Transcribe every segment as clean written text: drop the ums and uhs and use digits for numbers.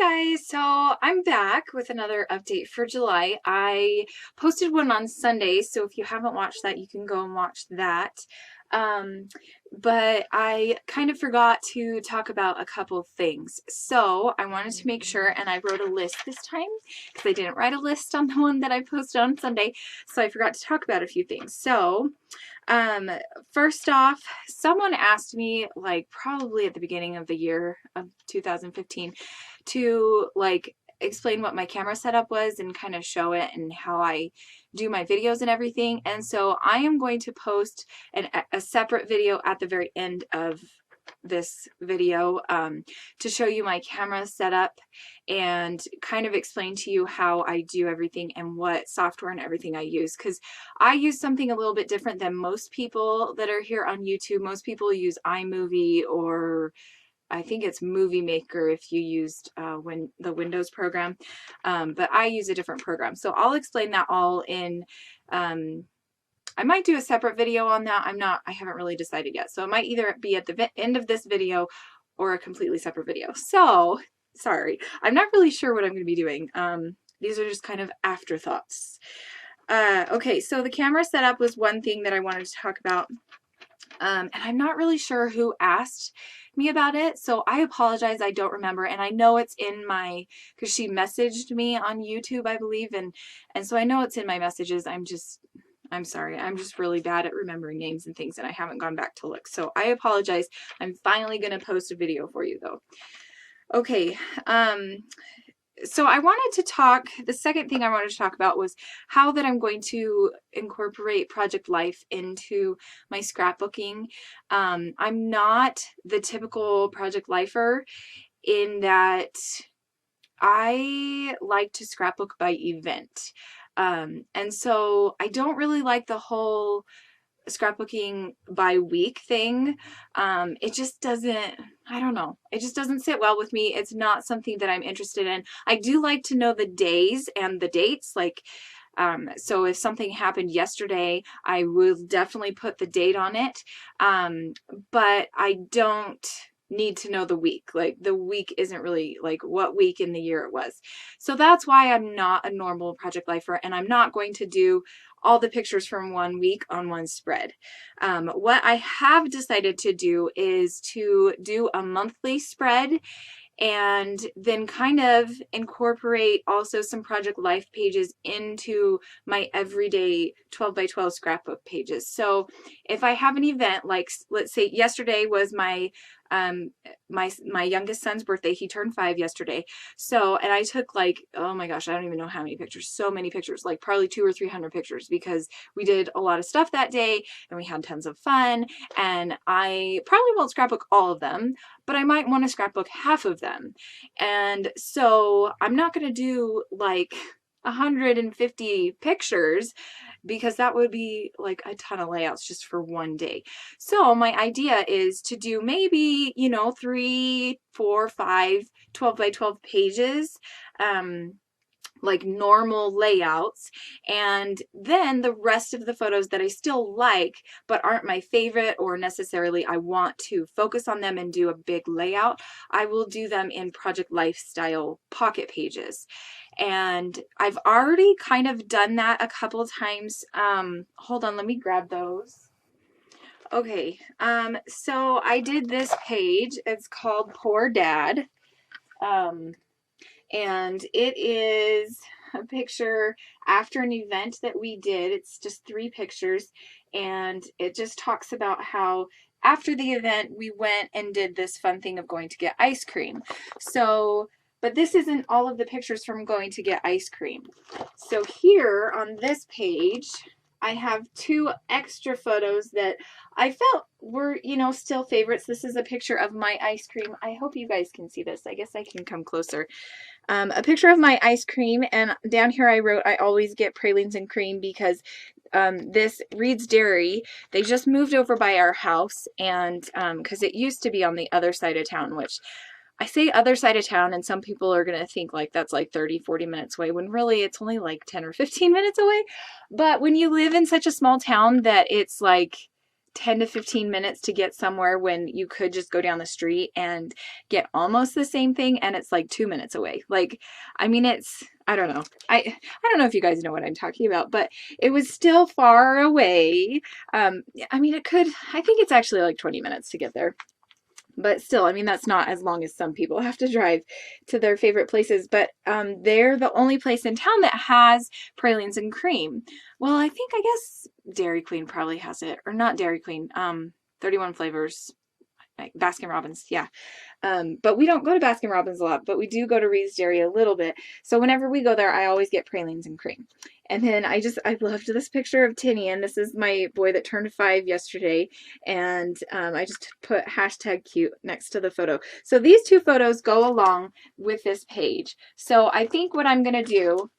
Hi guys, so I'm back with another update for July. I posted one on Sunday, so if you haven't watched that, you can go and watch that. Um, but I kind of forgot to talk about a couple things. So I wanted to make sure, and I wrote a list this time because I didn't write a list on the one that I posted on Sunday, so I forgot to talk about a few things. So um, first off, someone asked me, like probably at the beginning of the year of 2015, to like explain what my camera setup was and kind of show it and how I do my videos and everything. And so I am going to post a separate video at the very end of this video to show you my camera setup and kind of explain to you how I do everything and what software and everything I use, because I use something a little bit different than most people that are here on YouTube. Most people use iMovie, or I think it's Movie Maker if you used when the Windows program, but I use a different program. So I'll explain that all in, I might do a separate video on that. I haven't really decided yet. So it might either be at the end of this video or a completely separate video. So, sorry, I'm not really sure what I'm going to be doing. These are just kind of afterthoughts. Okay, so the camera setup was one thing that I wanted to talk about. And I'm not really sure who asked me about it, so I apologize, I don't remember. And I know it's in my, because she messaged me on YouTube, I believe, and so I know it's in my messages. I'm sorry, I'm just really bad at remembering names and things, and I haven't gone back to look, so I apologize. I'm finally going to post a video for you though. Okay, so I wanted to talk, the second thing I wanted to talk about was how that I'm going to incorporate Project Life into my scrapbooking. I'm not the typical Project Lifer in that I like to scrapbook by event. And so I don't really like the whole scrapbooking by week thing. It just doesn't, I don't know, it just doesn't sit well with me. It's not something that I'm interested in. I do like to know the days and the dates, like so if something happened yesterday, I will definitely put the date on it, but I don't need to know the week. Like the week isn't really like what week in the year it was. So that's why I'm not a normal Project Lifer, and I'm not going to do all the pictures from 1 week on one spread. What I have decided to do is to do a monthly spread, and then kind of incorporate also some Project Life pages into my everyday 12 by 12 scrapbook pages. So if I have an event, like let's say yesterday was my my youngest son's birthday. He turned 5 yesterday. So, and I took like, oh my gosh, I don't even know how many pictures, so many pictures, like probably 200 or 300 pictures, because we did a lot of stuff that day and we had tons of fun. And I probably won't scrapbook all of them, but I might want to scrapbook half of them. And so I'm not going to do like 150 pictures, because that would be like a ton of layouts just for one day. So my idea is to do maybe, you know, 3, 4, 5, 12 by 12 pages, like normal layouts, and then the rest of the photos that I still like but aren't my favorite, or necessarily I want to focus on them and do a big layout, I will do them in Project Lifestyle pocket pages. And I've already kind of done that a couple times. Hold on, let me grab those. Okay, so I did this page. It's called Poor Dad. And it is a picture after an event that we did. It's just 3 pictures, and it just talks about how after the event we went and did this fun thing of going to get ice cream. So, but this isn't all of the pictures from going to get ice cream. So here on this page, I have 2 extra photos that I felt were, you know, still favorites. This is a picture of my ice cream. I hope you guys can see this. I guess I can come closer. A picture of my ice cream, and down here I wrote, I always get pralines and cream, because this Reed's Dairy, they just moved over by our house, and because it used to be on the other side of town, which I say other side of town, and some people are going to think like that's like 30-40 minutes away, when really it's only like 10 or 15 minutes away. But when you live in such a small town that it's like 10 to 15 minutes to get somewhere when you could just go down the street and get almost the same thing, and it's like 2 minutes away. Like, I mean, I don't know. I don't know if you guys know what I'm talking about, but it was still far away. I mean, I think it's actually like 20 minutes to get there. But still, I mean, that's not as long as some people have to drive to their favorite places. But they're the only place in town that has pralines and cream. Well, I guess Dairy Queen probably has it. Or not Dairy Queen. 31 Flavors. Baskin Robbins, yeah. But we don't go to Baskin Robbins a lot, but we do go to Reed's Dairy a little bit. So whenever we go there, I always get pralines and cream. And then I loved this picture of Tinny, and this is my boy that turned 5 yesterday, and I just put #cute next to the photo. So these 2 photos go along with this page. So I think what I'm gonna do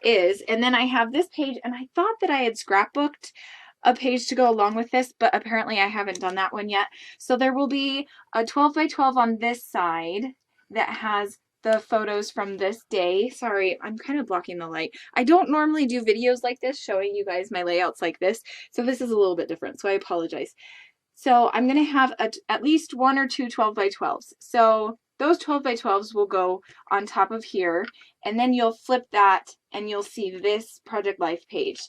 is, and then I have this page, and I thought that I had scrapbooked a page to go along with this, but apparently I haven't done that one yet. So there will be a 12 by 12 on this side that has the photos from this day. Sorry, I'm kind of blocking the light. I don't normally do videos like this showing you guys my layouts like this, so this is a little bit different, so I apologize. So I'm going to have at least 1 or 2 12 by 12s. So those 12 by 12s will go on top of here, and then you'll flip that and you'll see this Project Life page.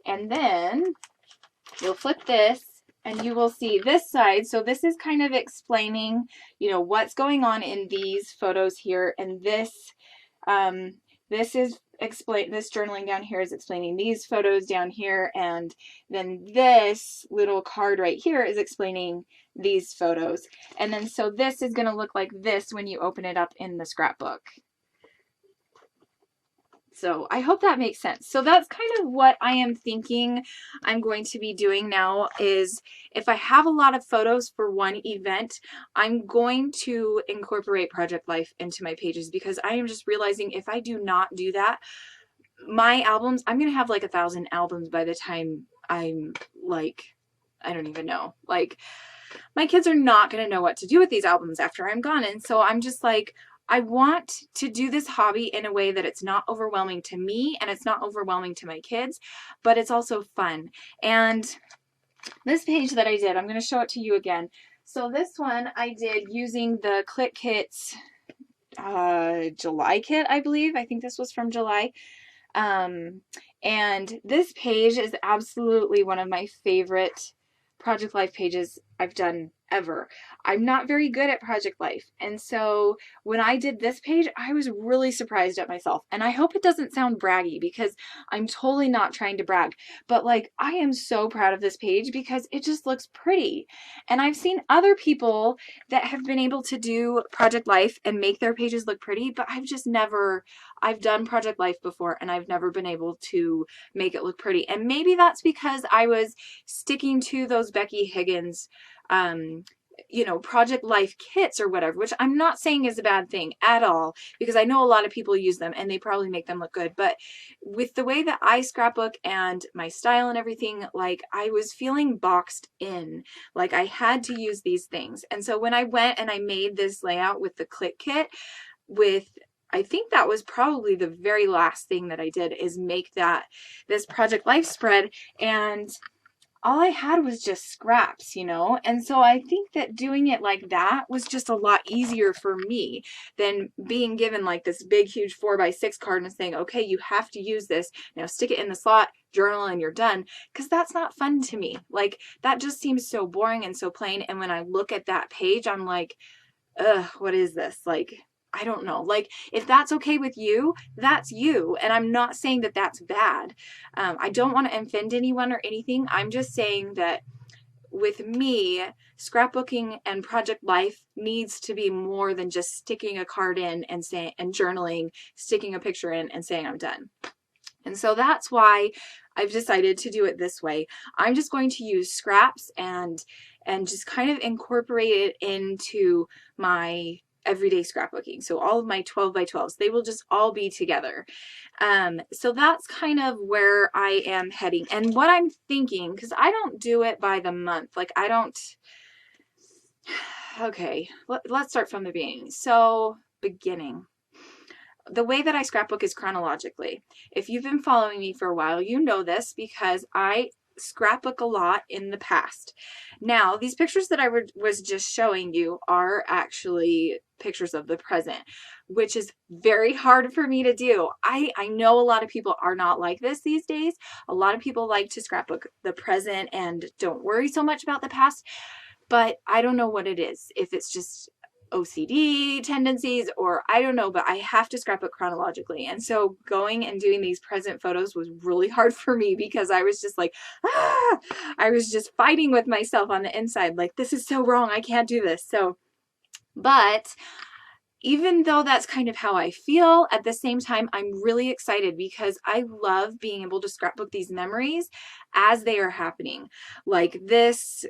And then you'll flip this and you will see this side. So this is kind of explaining, you know, what's going on in these photos here. And this journaling down here is explaining these photos down here. And then this little card right here is explaining these photos. And then so this is going to look like this when you open it up in the scrapbook. So I hope that makes sense. So that's kind of what I am thinking I'm going to be doing now is if I have a lot of photos for one event, I'm going to incorporate Project Life into my pages because I am just realizing if I do not do that, my albums, I'm going to have like 1,000 albums by the time I'm like, I don't even know. Like, my kids are not going to know what to do with these albums after I'm gone. And so I'm just like, I want to do this hobby in a way that it's not overwhelming to me and it's not overwhelming to my kids, but it's also fun. And this page that I did, I'm going to show it to you again. So this one I did using the Click Kits July kit, I believe. I think this was from July. And this page is absolutely one of my favorite Project Life pages I've done ever. I'm not very good at Project Life. And so when I did this page, I was really surprised at myself. And I hope it doesn't sound braggy because I'm totally not trying to brag. But like, I am so proud of this page because it just looks pretty. And I've seen other people that have been able to do Project Life and make their pages look pretty, but I've done Project Life before and I've never been able to make it look pretty. And maybe that's because I was sticking to those Becky Higgins you know, Project Life kits or whatever, which I'm not saying is a bad thing at all, because I know a lot of people use them and they probably make them look good. But with the way that I scrapbook and my style and everything, like I was feeling boxed in, like I had to use these things. And so when I went and I made this layout with the Click Kit I think that was probably the very last thing that I did is make this Project Life spread, and all I had was just scraps, you know? And so I think that doing it like that was just a lot easier for me than being given like this big, huge 4x6 card and saying, okay, you have to use this. Now stick it in the slot, journal, and you're done. Because that's not fun to me. Like, that just seems so boring and so plain. And when I look at that page, I'm like, ugh, what is this? Like, I don't know. Like, if that's okay with you, that's you. And I'm not saying that that's bad. I don't want to offend anyone or anything. I'm just saying that with me, scrapbooking and Project Life needs to be more than just sticking a card in and journaling, sticking a picture in and saying I'm done. And so that's why I've decided to do it this way. I'm just going to use scraps and just kind of incorporate it into my everyday scrapbooking. So all of my 12 by 12s, they will just all be together. So that's kind of where I am heading. And what I'm thinking, because I don't do it by the month, like I don't, okay, let's start from the beginning. So beginning. The way that I scrapbook is chronologically. If you've been following me for a while, you know this because I scrapbook a lot in the past. Now, these pictures that I was just showing you are actually pictures of the present, which is very hard for me to do. I know a lot of people are not like this these days. A lot of people like to scrapbook the present and don't worry so much about the past, but I don't know what it is. If it's just OCD tendencies or I don't know, but I have to scrapbook chronologically. And so going and doing these present photos was really hard for me because I was just like, I was just fighting with myself on the inside. Like, this is so wrong. I can't do this. So, but even though that's kind of how I feel, at the same time, I'm really excited because I love being able to scrapbook these memories as they are happening. Like this,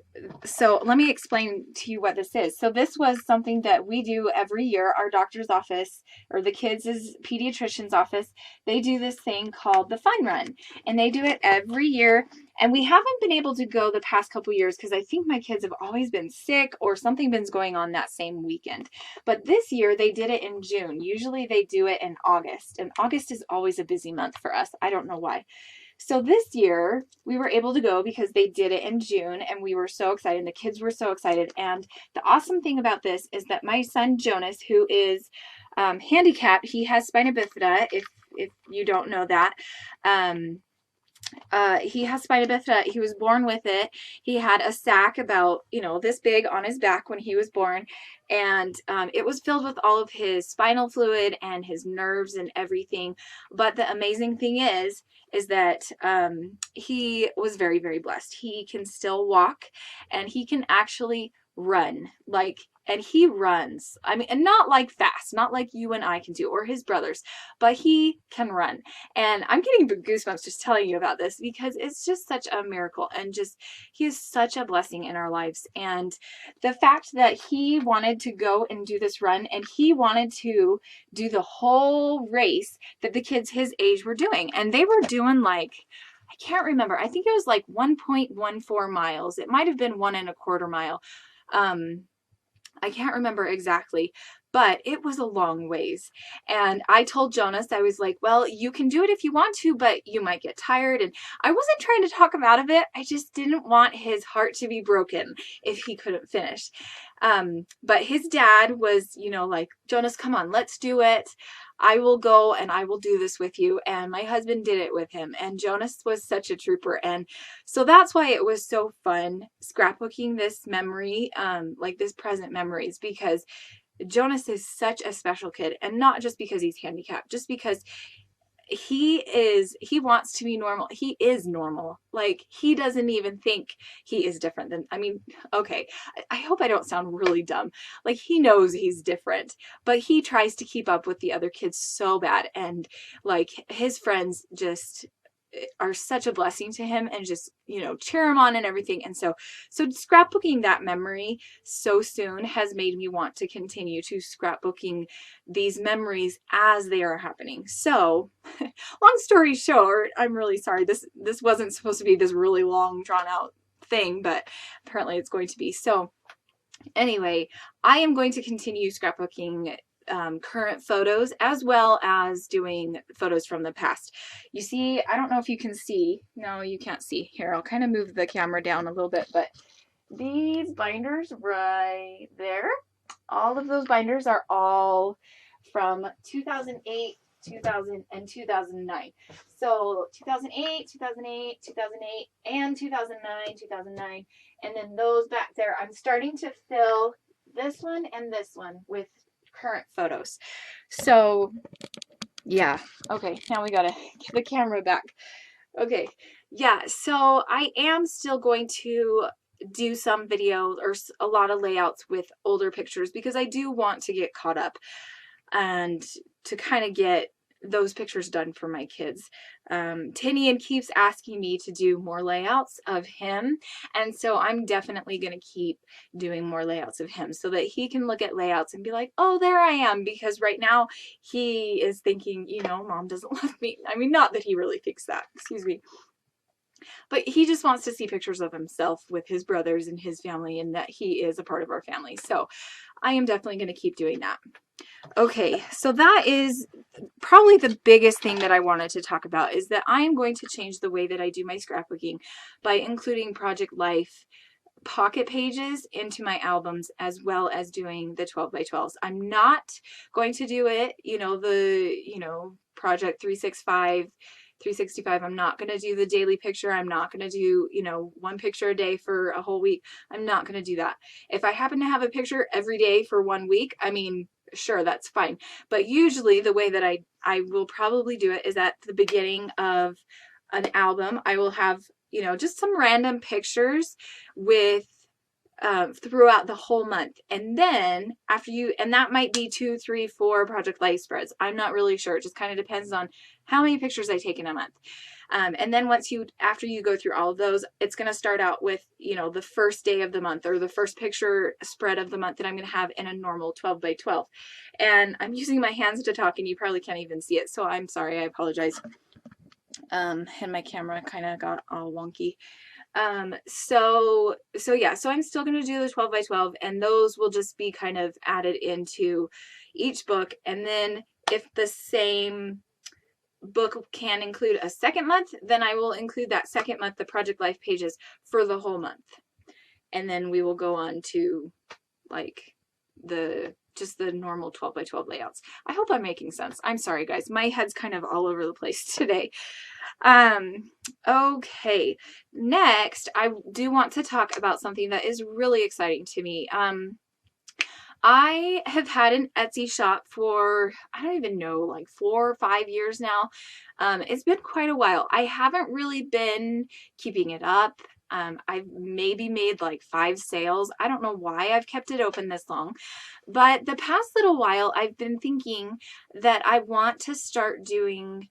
so let me explain to you what this is. So this was something that we do every year. Our doctor's office, or the kids' pediatrician's office, they do this thing called the Fun Run. And they do it every year. And we haven't been able to go the past couple years because I think my kids have always been sick or something been going on that same weekend. But this year they did it in June. Usually they do it in August. And August is always a busy month for us. I don't know why. So this year we were able to go because they did it in June and we were so excited. The kids were so excited. And the awesome thing about this is that my son Jonas, who is handicapped, he has spina bifida, if you don't know that. He has spina bifida. He was born with it. He had a sac about, this big on his back when he was born. And it was filled with all of his spinal fluid and his nerves and everything. But the amazing thing is that he was very, very blessed. He can still walk and he can actually run, and he runs. I mean, and not like fast, not like you and I can do, or his brothers, but he can run. And I'm getting goosebumps just telling you about this because it's just such a miracle, and he is such a blessing in our lives. And the fact that he wanted to go and do this run, and he wanted to do the whole race that the kids his age were doing, and they were doing I can't remember. I think it was 1.14 miles. It might have been 1.25 mile. I can't remember exactly, but it was a long ways. And I told Jonas, I was like, well, you can do it if you want to, but you might get tired. And I wasn't trying to talk him out of it. I just didn't want his heart to be broken if he couldn't finish. But his dad was, Jonas, come on, let's do it. I will go and I will do this with you. And my husband did it with him. And Jonas was such a trooper. And so that's why it was so fun scrapbooking this memory, this present memories, because Jonas is such a special kid. And not just because he's handicapped, just because he wants to be normal. He is normal. He doesn't even think he is different than, okay, I hope I don't sound really dumb. He knows he's different, but he tries to keep up with the other kids so bad. And his friends just are such a blessing to him and just, cheer him on and everything. And so scrapbooking that memory so soon has made me want to continue to scrapbooking these memories as they are happening. So long story short, I'm really sorry. This wasn't supposed to be this really long drawn out thing, but apparently it's going to be. So anyway, I am going to continue scrapbooking current photos as well as doing photos from the past. You see, I don't know if you can see. No, you can't see. Here, I'll kind of move the camera down a little bit, but these binders right there, all of those binders are all from 2008, 2000, and 2009. So 2008, 2008, 2008, and 2009, 2009. And then those back there, I'm starting to fill this one and this one with current photos. So yeah, okay, now we gotta get the camera back. Okay, yeah, so I am still going to do some videos or a lot of layouts with older pictures because I do want to get caught up and to kind of get those pictures done for my kids. Tinian keeps asking me to do more layouts of him, and so I'm definitely going to keep doing more layouts of him so that he can look at layouts and be like, oh, there I am, because right now he is thinking, mom doesn't love me. I mean, not that he really thinks that, excuse me, but he just wants to see pictures of himself with his brothers and his family, and that he is a part of our family. So I am definitely going to keep doing that. Okay, so that is probably the biggest thing that I wanted to talk about is that I am going to change the way that I do my scrapbooking by including Project Life pocket pages into my albums, as well as doing the 12 by 12s. I'm not going to do it, Project 365. I'm not going to do the daily picture. I'm not going to do, one picture a day for a whole week. I'm not going to do that. If I happen to have a picture every day for 1 week, I mean, sure, that's fine. But usually the way that I will probably do it is at the beginning of an album, I will have, just some random pictures with throughout the whole month. And then and that might be 2, 3, 4 Project Life spreads. I'm not really sure. It just kind of depends on how many pictures I take in a month. And then after you go through all of those, it's going to start out with, the first day of the month or the first picture spread of the month that I'm going to have in a normal 12 by 12. And I'm using my hands to talk and you probably can't even see it. So I'm sorry. I apologize. And my camera kind of got all wonky. So I'm still going to do the 12 by 12, and those will just be kind of added into each book. And then if the same book can include a second month, then I will include that second month, the Project Life pages for the whole month. And then we will go on to like just the normal 12 by 12 layouts. I hope I'm making sense. I'm sorry guys. My head's kind of all over the place today. Okay. Next, I do want to talk about something that is really exciting to me. I have had an Etsy shop for, I don't even know, like 4 or 5 years now. It's been quite a while. I haven't really been keeping it up. I've maybe made like 5 sales. I don't know why I've kept it open this long, but the past little while I've been thinking that I want to start doing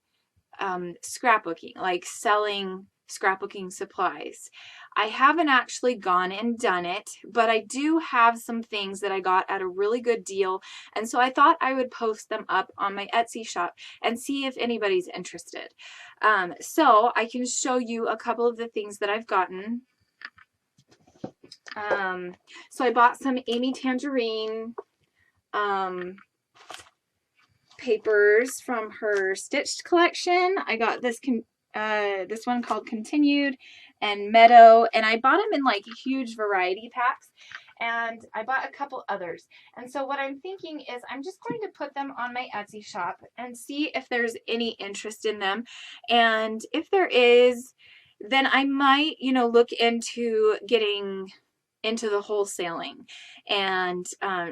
scrapbooking, like selling scrapbooking supplies. I haven't actually gone and done it, but I do have some things that I got at a really good deal. And so I thought I would post them up on my Etsy shop and see if anybody's interested. So I can show you a couple of the things that I've gotten. So I bought some Amy Tangerine papers from her stitched collection. I got this one called Continued and Meadow, and I bought them in like huge variety packs, and I bought a couple others. And so what I'm thinking is I'm just going to put them on my Etsy shop and see if there's any interest in them, and if there is, then I might, look into getting into the wholesaling and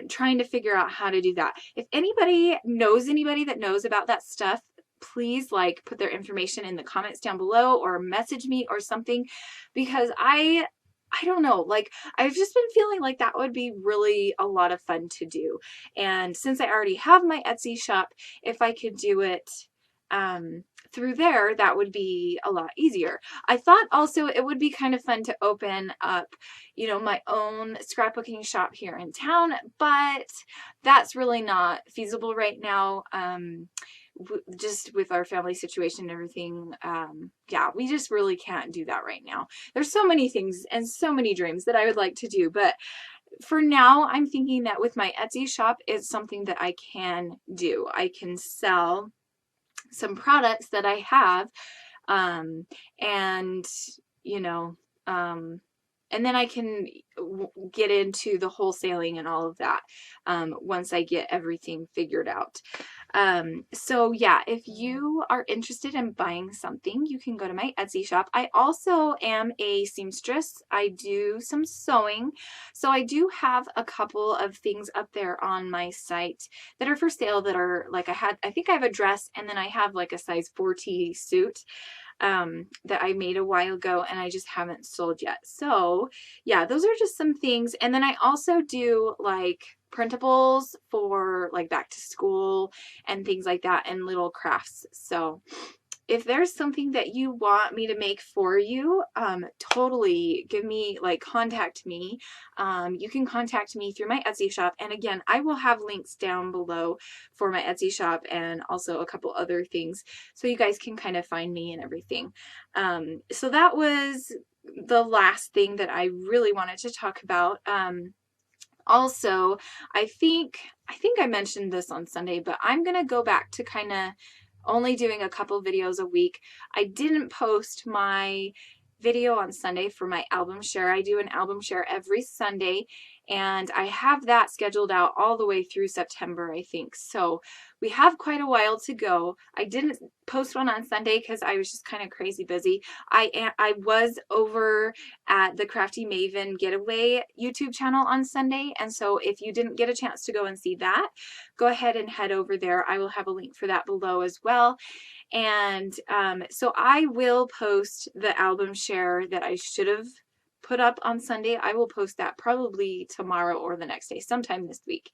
trying to figure out how to do that. If anybody that knows about that stuff, please put their information in the comments down below or message me or something, because I don't know, I've just been feeling like that would be really a lot of fun to do. And since I already have my Etsy shop, if I could do it through there, that would be a lot easier. I thought also it would be kind of fun to open up, my own scrapbooking shop here in town, but that's really not feasible right now. Just with our family situation and everything, yeah, we just really can't do that right now. There's so many things and so many dreams that I would like to do, but for now, I'm thinking that with my Etsy shop, it's something that I can do. I can sell some products that I have, and and then I can get into the wholesaling and all of that once I get everything figured out. So yeah, if you are interested in buying something, you can go to my Etsy shop. I also am a seamstress. I do some sewing. So I do have a couple of things up there on my site that are for sale that are I think I have a dress, and then I have like a size 4T suit that I made a while ago and I just haven't sold yet. So yeah, those are just some things. And then I also do printables for back to school and things like that, and little crafts. So if there's something that you want me to make for you, totally give me, contact me. You can contact me through my Etsy shop. And again, I will have links down below for my Etsy shop and also a couple other things, so you guys can kind of find me and everything. So that was the last thing that I really wanted to talk about. Also, I think I mentioned this on Sunday, but I'm gonna go back to kind of only doing a couple videos a week. I didn't post my video on Sunday for my album share. I do an album share every Sunday, and I have that scheduled out all the way through September, I think. So we have quite a while to go. I didn't post one on Sunday because I was just kind of crazy busy. I was over at the Crafty Maven Getaway YouTube channel on Sunday, and so if you didn't get a chance to go and see that, go ahead and head over there. I will have a link for that below as well. And so I will post the album share that I should have put up on Sunday. I will post that probably tomorrow or the next day, sometime this week,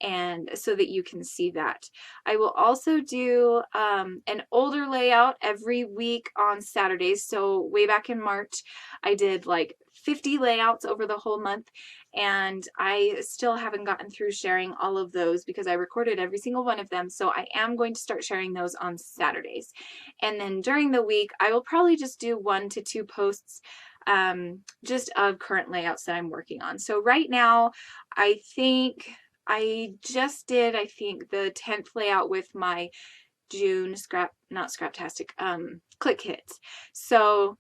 and so that you can see that. I will also do an older layout every week on Saturdays. So way back in March, I did like 50 layouts over the whole month, and I still haven't gotten through sharing all of those because I recorded every single one of them. So I am going to start sharing those on Saturdays. And then during the week, I will probably just do 1 to 2 posts just of current layouts that I'm working on. So right now, I think I just did, the 10th layout with my June not Scraptastic, Click Hits. So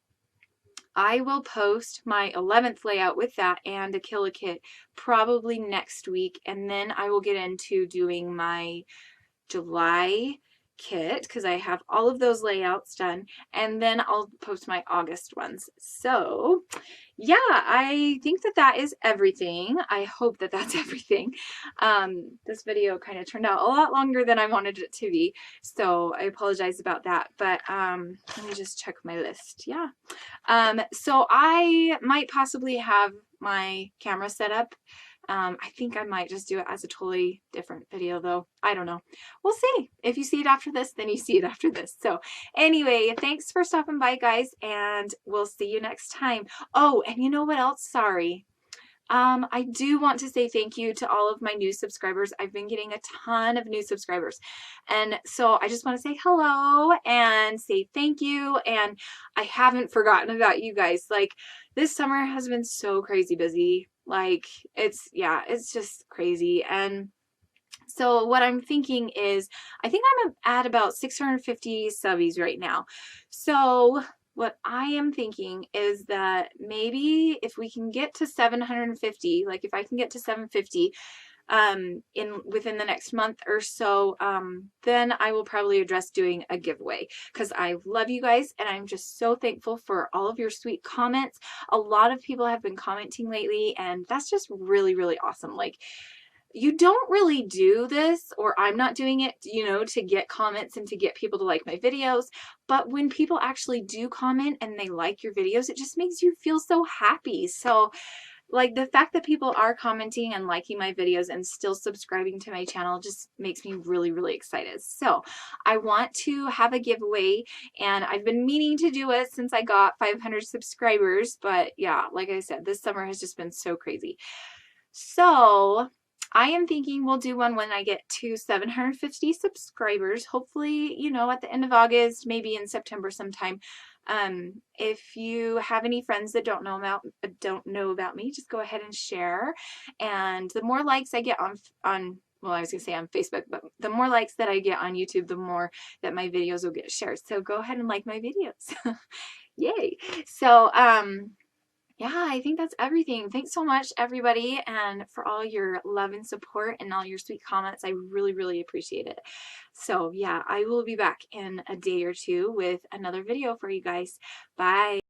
I will post my 11th layout with that and a Kill a Kit probably next week, and then I will get into doing my July kit because I have all of those layouts done, and then I'll post my August ones. So yeah, I think that that is everything. I hope that that's everything. This video kind of turned out a lot longer than I wanted it to be, so I apologize about that, but let me just check my list. Yeah, so I might possibly have my camera set up. I think I might just do it as a totally different video though. I don't know. We'll see. If you see it after this, then you see it after this. So anyway, thanks for stopping by, guys, and we'll see you next time. Oh, and you know what else? Sorry. I do want to say thank you to all of my new subscribers. I've been getting a ton of new subscribers. And so I just want to say hello and say thank you. And I haven't forgotten about you guys. Like, this summer has been so crazy busy. Like, it's just crazy. And so what I'm thinking is, I think I'm at about 650 subbies right now. So what I am thinking is that maybe if we can get to 750, like if I can get to 750 within the next month or so, then I will probably address doing a giveaway, because I love you guys and I'm just so thankful for all of your sweet comments. A lot of people have been commenting lately, and that's just really, really awesome. Like, you don't really do this, or I'm not doing it, you know, to get comments and to get people to like my videos. But when people actually do comment and they like your videos, it just makes you feel so happy. So like, the fact that people are commenting and liking my videos and still subscribing to my channel just makes me really, really excited. So I want to have a giveaway, and I've been meaning to do it since I got 500 subscribers. But yeah, like I said, this summer has just been so crazy. So I am thinking we'll do one when I get to 750 subscribers, hopefully, you know, at the end of August, maybe in September sometime. If you have any friends that don't know about me, just go ahead and share. And the more likes I get on well, I was gonna say on Facebook, but the more likes that I get on YouTube, the more that my videos will get shared. So go ahead and like my videos. Yay. So yeah, I think that's everything. Thanks so much, everybody, and for all your love and support and all your sweet comments. I really, really appreciate it. So yeah, I will be back in a day or two with another video for you guys. Bye.